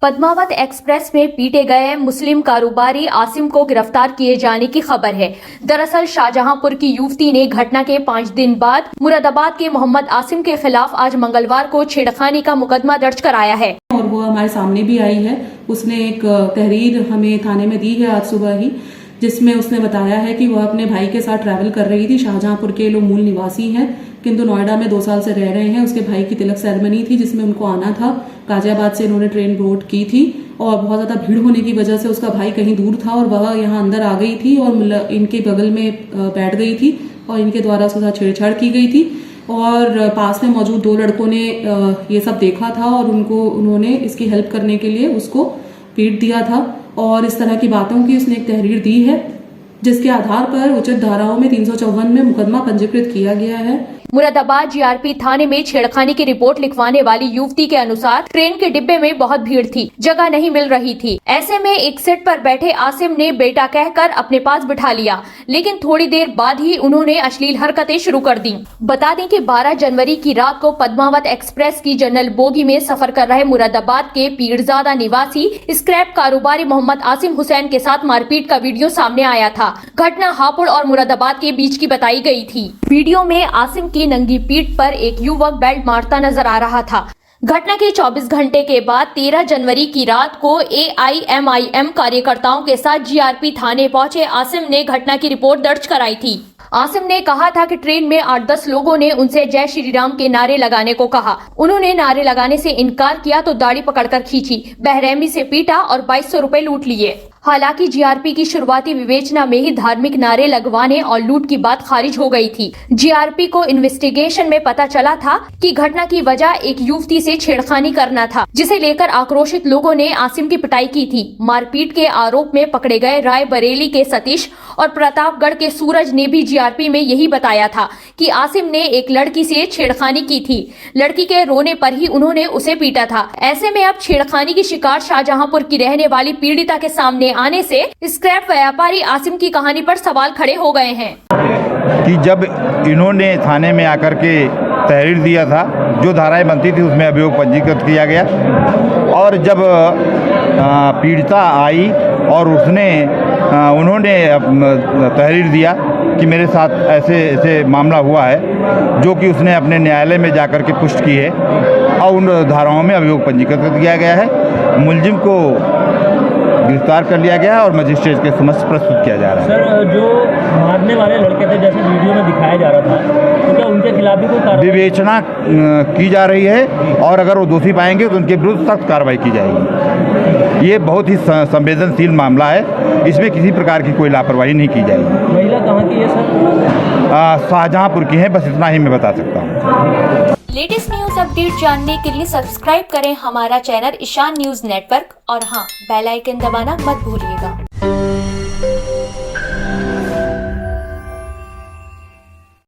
Padmaavat express में पीटे गए मुस्लिम कारोबारी आसिम को गिरफ्तार किए जाने की खबर है। दरअसल शाहजहांपुर की युवती ने घटना के 5 दिन बाद मुरादाबाद के मोहम्मद आसिम के खिलाफ आज मंगलवार को छेड़खानी का मुकदमा दर्ज कराया है और वो हमारे सामने भी आई है। उसने एक तहरीर हमें थाने में दी है आज सुबह ही, जिसमें उसने बताया है कि वह अपने भाई के साथ ट्रैवल कर रही थी। शाहजहांपुर के लोग मूल निवासी हैं, किंतु नोएडा में 2 साल से रह रहे हैं। उसके भाई की तिलक सेरेमनी थी जिसमें उनको आना था। गाजियाबाद से इन्होंने ट्रेन बोर्ड की थी और बहुत ज्यादा भीड़ होने की वजह से उसका भाई कहीं दूर था और वह यहाँ अंदर आ गई थी और इनके बगल में बैठ गई थी और इनके द्वारा उसके साथ छेड़छाड़ की गई थी। और पास में मौजूद 2 लड़कों ने ये सब देखा था और उन्होंने इसकी हेल्प करने के लिए उसको पीट दिया था और इस तरह की बातों की उसने एक तहरीर दी है, जिसके आधार पर उचित धाराओं में 354 में मुकदमा पंजीकृत किया गया है। मुरादाबाद जीआरपी थाने में छेड़खानी की रिपोर्ट लिखवाने वाली युवती के अनुसार ट्रेन के डिब्बे में बहुत भीड़ थी, जगह नहीं मिल रही थी। ऐसे में एक सीट पर बैठे आसिम ने बेटा कहकर अपने पास बिठा लिया, लेकिन थोड़ी देर बाद ही उन्होंने अश्लील हरकतें शुरू कर दी। बता दें कि 12 जनवरी की रात को पद्मावत एक्सप्रेस की जनरल बोगी में सफर कर रहे मुरादाबाद के पीरजादा निवासी स्क्रैप कारोबारी मोहम्मद आसिम हुसैन के साथ मारपीट का वीडियो सामने आया था। घटना हापुड़ और मुरादाबाद के बीच की बताई गई थी। वीडियो में आसिम की नंगी पीठ पर एक युवक बेल्ट मारता नजर आ रहा था। घटना के 24 घंटे के बाद 13 जनवरी की रात को AIMIM कार्यकर्ताओं के साथ जीआरपी थाने पहुंचे आसिम ने घटना की रिपोर्ट दर्ज कराई थी। आसिम ने कहा था कि ट्रेन में 8-10 लोगों ने उनसे जय श्री राम के नारे लगाने को कहा। उन्होंने नारे लगाने से इनकार किया तो दाढ़ी पकड़कर खींची, बेरहमी से पीटा और 2200 रुपए लूट लिए। हालांकि जीआरपी की शुरुआती विवेचना में ही धार्मिक नारे लगवाने और लूट की बात खारिज हो गई थी। जीआरपी को इन्वेस्टिगेशन में पता चला था कि घटना की वजह एक युवती से छेड़खानी करना था, जिसे लेकर आक्रोशित लोगों ने आसिम की पिटाई की थी। मारपीट के आरोप में पकड़े गए रायबरेली के सतीश और प्रतापगढ़ के सूरज ने भी जीआरपी में यही बताया था कि आसिम ने एक लड़की से छेड़खानी की थी। लड़की के रोने पर ही उन्होंने उसे पीटा था। ऐसे में अब छेड़खानी की शिकार शाहजहांपुर की रहने वाली पीड़िता के सामने आने से स्क्रैप व्यापारी आसिम की कहानी पर सवाल खड़े हो गए हैं कि जब इन्होंने थाने में आकर के तहरीर दिया था, जो धाराएं बनती थी उसमें अभियोग पंजीकृत किया गया और जब पीड़िता आई और उन्होंने तहरीर दिया कि मेरे साथ ऐसे ऐसे मामला हुआ है, जो कि उसने अपने न्यायालय में जाकर के पुष्टि की है और उन धाराओं में अभियोग पंजीकृत किया गया है। मुलजिम को गिरफ्तार कर लिया गया और मजिस्ट्रेट के समक्ष प्रस्तुत किया जा रहा है। सर, जो मारने वाले लड़के थे, जैसे वीडियो में दिखाया जा रहा था, तो क्या उनके खिलाफ भी कोई विवेचना की जा रही है और अगर वो दोषी पाएंगे तो उनके विरुद्ध सख्त कार्रवाई की जाएगी। ये बहुत ही संवेदनशील मामला है, इसमें किसी प्रकार की कोई लापरवाही नहीं की जाएगी। महिला कहाँ की है सर? शाहजहांपुर की है, बस इतना ही मैं बता सकता हूँ। लेटेस्ट न्यूज अपडेट जानने के लिए सब्सक्राइब करें हमारा चैनल ईशान न्यूज नेटवर्क और हाँ, बेल आइकन दबाना मत भूलिएगा।